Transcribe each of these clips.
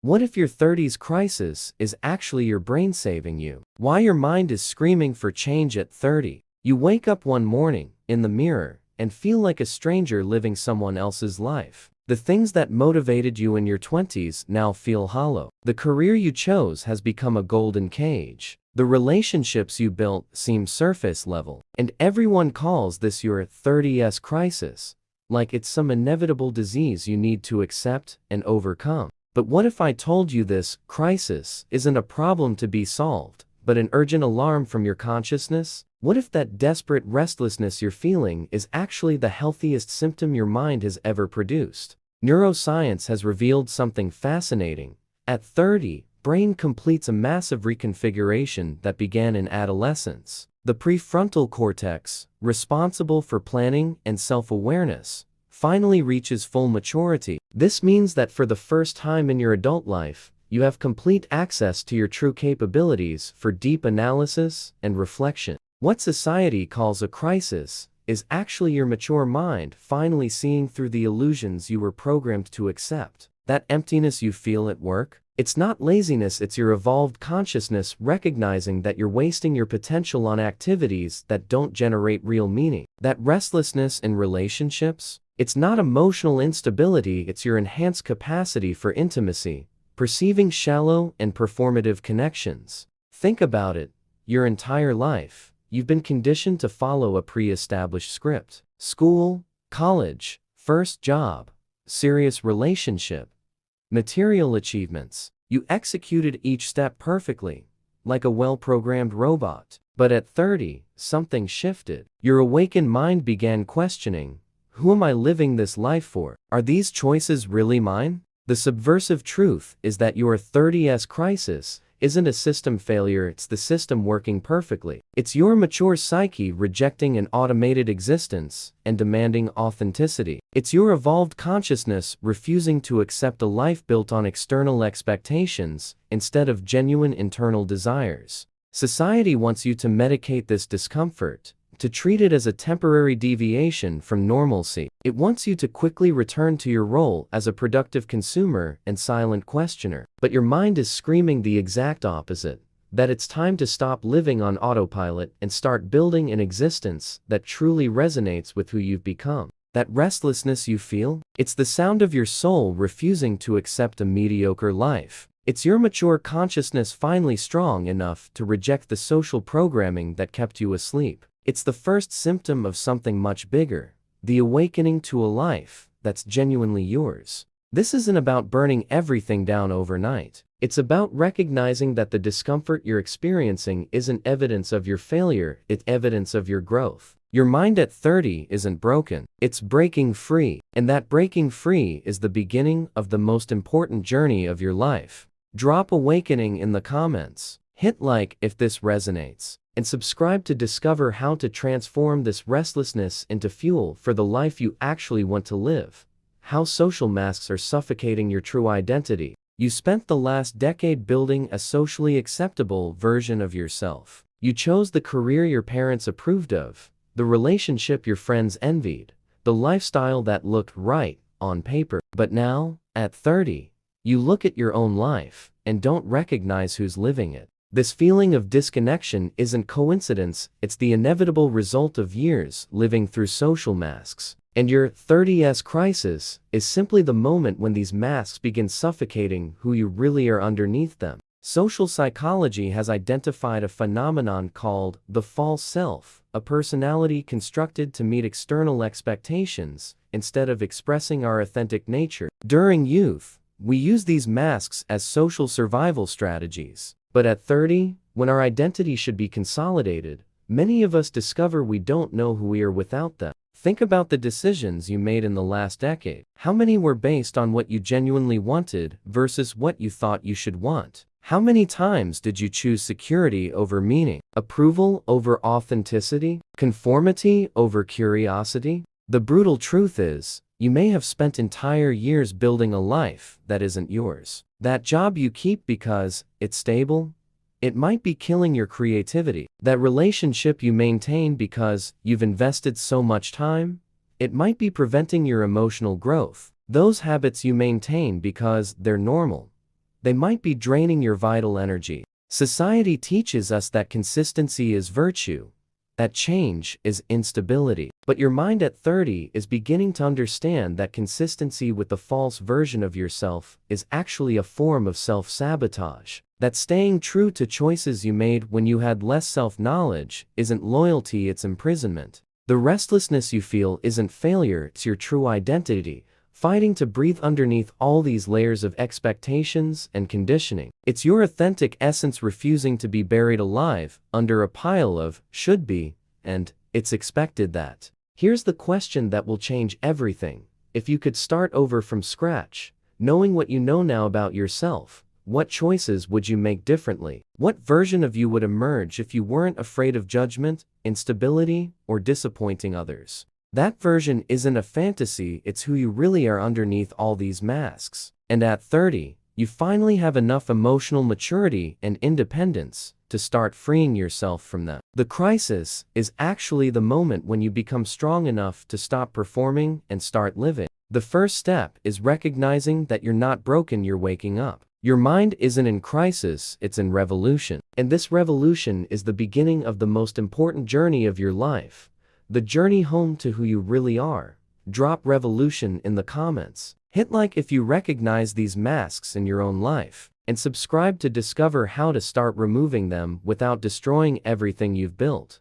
What if your 30s crisis is actually your brain saving you? Why your mind is screaming for change at 30. You wake up one morning, in the mirror, and feel like a stranger living someone else's life. The things that motivated you in your 20s now feel hollow. The career you chose has become a golden cage. The relationships you built seem surface level. And everyone calls this your 30s crisis, like it's some inevitable disease you need to accept and overcome. But what if I told you this crisis isn't a problem to be solved, but an urgent alarm from your consciousness? What if that desperate restlessness you're feeling is actually the healthiest symptom your mind has ever produced? Neuroscience has revealed something fascinating. At 30, brain completes a massive reconfiguration that began in adolescence. The prefrontal cortex, responsible for planning and self-awareness, finally reaches full maturity. This means that for the first time in your adult life, you have complete access to your true capabilities for deep analysis and reflection. What society calls a crisis is actually your mature mind finally seeing through the illusions you were programmed to accept. That emptiness you feel at work, it's not laziness, it's your evolved consciousness recognizing that you're wasting your potential on activities that don't generate real meaning. That restlessness in relationships, it's not emotional instability, it's your enhanced capacity for intimacy, perceiving shallow and performative connections. Think about it. Your entire life, you've been conditioned to follow a pre-established script. School, college, first job, serious relationship, material achievements. You executed each step perfectly, like a well-programmed robot. But at 30, something shifted. Your awakened mind began questioning, who am I living this life for? Are these choices really mine? The subversive truth is that your 30s crisis isn't a system failure, it's the system working perfectly. It's your mature psyche rejecting an automated existence and demanding authenticity. It's your evolved consciousness refusing to accept a life built on external expectations instead of genuine internal desires. Society wants you to medicate this discomfort, to treat it as a temporary deviation from normalcy. It wants you to quickly return to your role as a productive consumer and silent questioner. But your mind is screaming the exact opposite, that it's time to stop living on autopilot and start building an existence that truly resonates with who you've become. That restlessness you feel, it's the sound of your soul refusing to accept a mediocre life. It's your mature consciousness finally strong enough to reject the social programming that kept you asleep. It's the first symptom of something much bigger, the awakening to a life that's genuinely yours. This isn't about burning everything down overnight. It's about recognizing that the discomfort you're experiencing isn't evidence of your failure, it's evidence of your growth. Your mind at 30 isn't broken, it's breaking free, and that breaking free is the beginning of the most important journey of your life. Drop awakening in the comments. Hit like if this resonates, and subscribe to discover how to transform this restlessness into fuel for the life you actually want to live. How social masks are suffocating your true identity. You spent the last decade building a socially acceptable version of yourself. You chose the career your parents approved of, the relationship your friends envied, the lifestyle that looked right on paper. But now, at 30, you look at your own life and don't recognize who's living it. This feeling of disconnection isn't coincidence, it's the inevitable result of years living through social masks. And your 30s crisis is simply the moment when these masks begin suffocating who you really are underneath them. Social psychology has identified a phenomenon called the false self, a personality constructed to meet external expectations instead of expressing our authentic nature. During youth, we use these masks as social survival strategies. But at 30, when our identity should be consolidated, many of us discover we don't know who we are without them. Think about the decisions you made in the last decade. How many were based on what you genuinely wanted versus what you thought you should want? How many times did you choose security over meaning, approval over authenticity, conformity over curiosity? The brutal truth is, you may have spent entire years building a life that isn't yours. That job you keep because it's stable, it might be killing your creativity. That relationship you maintain because you've invested so much time, it might be preventing your emotional growth. Those habits you maintain because they're normal, they might be draining your vital energy. Society teaches us that consistency is virtue, that change is instability. But your mind at 30 is beginning to understand that consistency with the false version of yourself is actually a form of self-sabotage. That staying true to choices you made when you had less self-knowledge isn't loyalty, it's imprisonment. The restlessness you feel isn't failure, it's your true identity, fighting to breathe underneath all these layers of expectations and conditioning. It's your authentic essence refusing to be buried alive under a pile of should be and it's expected that. Here's the question that will change everything. If you could start over from scratch, knowing what you know now about yourself, what choices would you make differently? What version of you would emerge if you weren't afraid of judgment, instability, or disappointing others? That version isn't a fantasy, it's who you really are underneath all these masks. And at 30, you finally have enough emotional maturity and independence to start freeing yourself from them. The crisis is actually the moment when you become strong enough to stop performing and start living. The first step is recognizing that you're not broken, you're waking up. Your mind isn't in crisis, it's in revolution. And this revolution is the beginning of the most important journey of your life. The journey home to who you really are. Drop revolution in the comments. Hit like if you recognize these masks in your own life. And subscribe to discover how to start removing them without destroying everything you've built.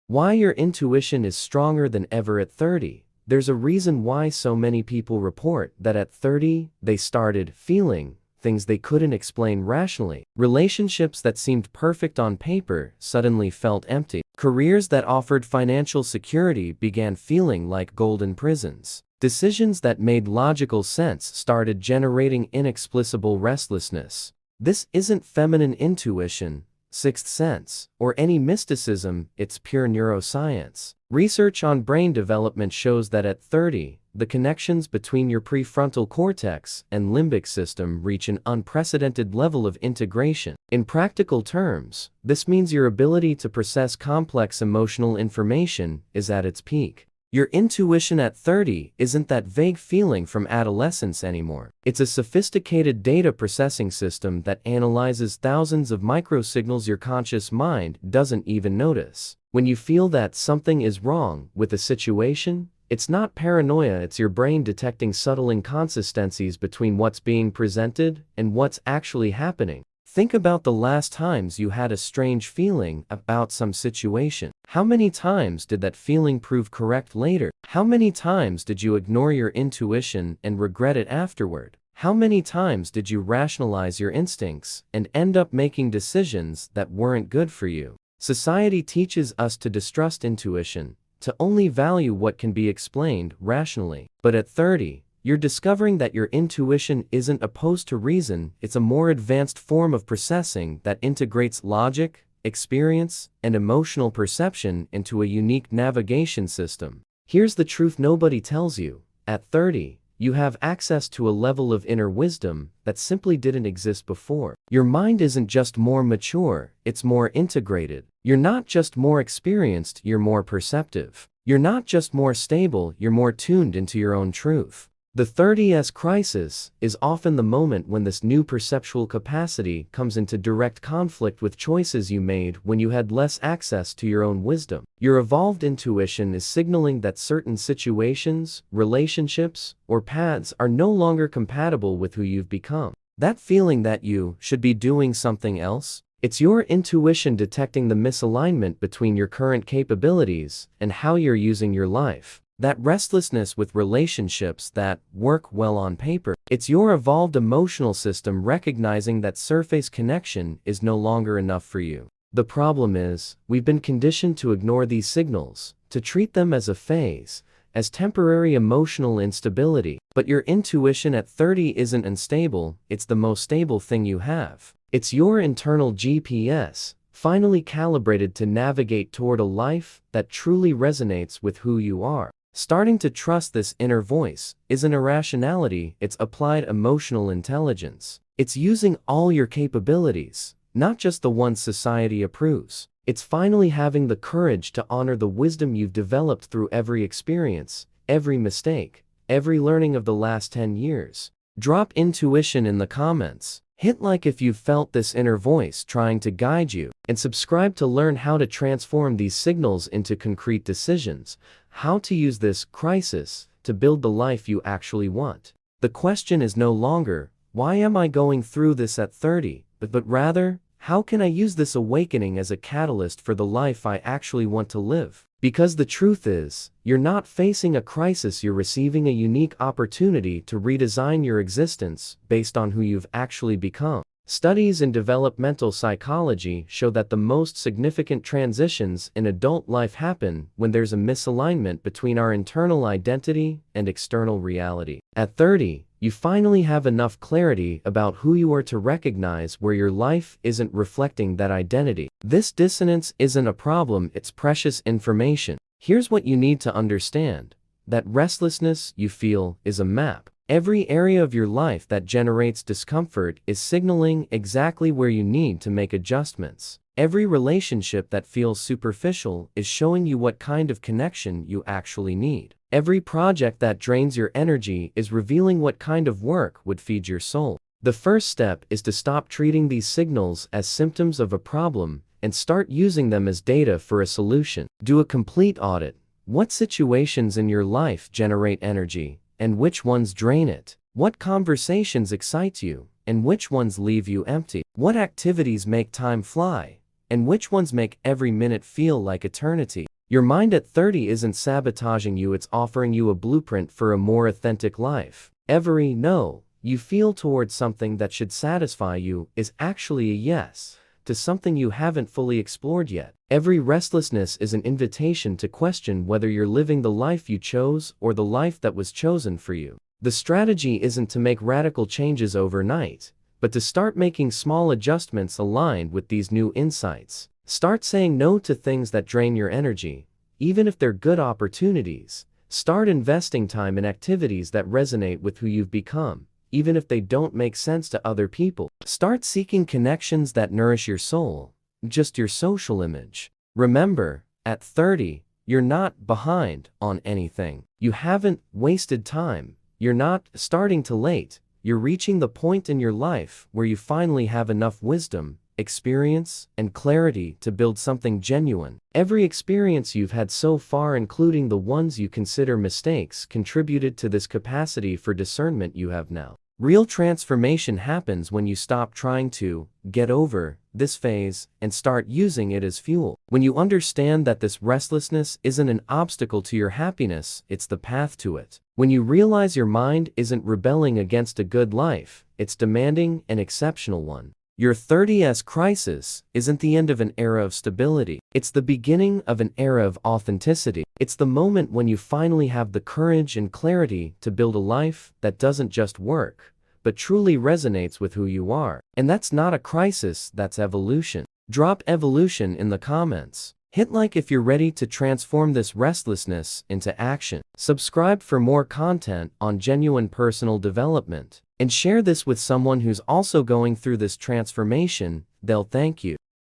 Why your intuition is stronger than ever at 30. There's a reason why so many people report that at 30, they started feeling things they couldn't explain rationally. Relationships that seemed perfect on paper suddenly felt empty. Careers that offered financial security began feeling like golden prisons. Decisions that made logical sense started generating inexplicable restlessness. This isn't feminine intuition, sixth sense, or any mysticism, it's pure neuroscience. Research on brain development shows that at 30, the connections between your prefrontal cortex and limbic system reach an unprecedented level of integration. In practical terms, this means your ability to process complex emotional information is at its peak. Your intuition at 30 isn't that vague feeling from adolescence anymore. It's a sophisticated data processing system that analyzes thousands of microsignals your conscious mind doesn't even notice. When you feel that something is wrong with a situation, it's not paranoia, it's your brain detecting subtle inconsistencies between what's being presented and what's actually happening. Think about the last times you had a strange feeling about some situation. How many times did that feeling prove correct later? How many times did you ignore your intuition and regret it afterward? How many times did you rationalize your instincts and end up making decisions that weren't good for you? Society teaches us to distrust intuition, to only value what can be explained rationally. But at 30, you're discovering that your intuition isn't opposed to reason, it's a more advanced form of processing that integrates logic, experience, and emotional perception into a unique navigation system. Here's the truth nobody tells you. At 30, you have access to a level of inner wisdom that simply didn't exist before. Your mind isn't just more mature, it's more integrated. You're not just more experienced, you're more perceptive. You're not just more stable, you're more tuned into your own truth. The 30s crisis is often the moment when this new perceptual capacity comes into direct conflict with choices you made when you had less access to your own wisdom. Your evolved intuition is signaling that certain situations, relationships, or paths are no longer compatible with who you've become. That feeling that you should be doing something else? It's your intuition detecting the misalignment between your current capabilities and how you're using your life. That restlessness with relationships that work well on paper. It's your evolved emotional system recognizing that surface connection is no longer enough for you. The problem is, we've been conditioned to ignore these signals, to treat them as a phase, as temporary emotional instability. But your intuition at 30 isn't unstable, it's the most stable thing you have. It's your internal GPS, finally calibrated to navigate toward a life that truly resonates with who you are. Starting to trust this inner voice isn't irrationality, it's applied emotional intelligence. It's using all your capabilities, not just the ones society approves. It's finally having the courage to honor the wisdom you've developed through every experience, every mistake, every learning of the last 10 years. Drop intuition in the comments. Hit like if you've felt this inner voice trying to guide you, and subscribe to learn how to transform these signals into concrete decisions, how to use this crisis to build the life you actually want. The question is no longer, why am I going through this at 30, but rather, how can I use this awakening as a catalyst for the life I actually want to live? Because the truth is, you're not facing a crisis, you're receiving a unique opportunity to redesign your existence based on who you've actually become. Studies in developmental psychology show that the most significant transitions in adult life happen when there's a misalignment between our internal identity and external reality. At 30, you finally have enough clarity about who you are to recognize where your life isn't reflecting that identity. This dissonance isn't a problem, it's precious information. Here's what you need to understand. That restlessness you feel is a map. Every area of your life that generates discomfort is signaling exactly where you need to make adjustments. Every relationship that feels superficial is showing you what kind of connection you actually need. Every project that drains your energy is revealing what kind of work would feed your soul. The first step is to stop treating these signals as symptoms of a problem and start using them as data for a solution. Do a complete audit. What situations in your life generate energy, and which ones drain it? What conversations excite you, and which ones leave you empty? What activities make time fly, and which ones make every minute feel like eternity? Your mind at 30 isn't sabotaging you, it's offering you a blueprint for a more authentic life. Every no you feel towards something that should satisfy you is actually a yes to something you haven't fully explored yet. Every restlessness is an invitation to question whether you're living the life you chose or the life that was chosen for you. The strategy isn't to make radical changes overnight, but to start making small adjustments aligned with these new insights. Start saying no to things that drain your energy, even if they're good opportunities. Start investing time in activities that resonate with who you've become, even if they don't make sense to other people. Start seeking connections that nourish your soul, just your social image. Remember, at 30, you're not behind on anything. You haven't wasted time. You're not starting too late. You're reaching the point in your life where you finally have enough wisdom, experience, and clarity to build something genuine. Every experience you've had so far, including the ones you consider mistakes, contributed to this capacity for discernment you have now. Real transformation happens when you stop trying to get over this phase and start using it as fuel. When you understand that this restlessness isn't an obstacle to your happiness, it's the path to it. When you realize your mind isn't rebelling against a good life, it's demanding an exceptional one. Your 30s crisis isn't the end of an era of stability. It's the beginning of an era of authenticity. It's the moment when you finally have the courage and clarity to build a life that doesn't just work, but truly resonates with who you are. And that's not a crisis, that's evolution. Drop evolution in the comments. Hit like if you're ready to transform this restlessness into action. Subscribe for more content on genuine personal development. And share this with someone who's also going through this transformation. They'll thank you.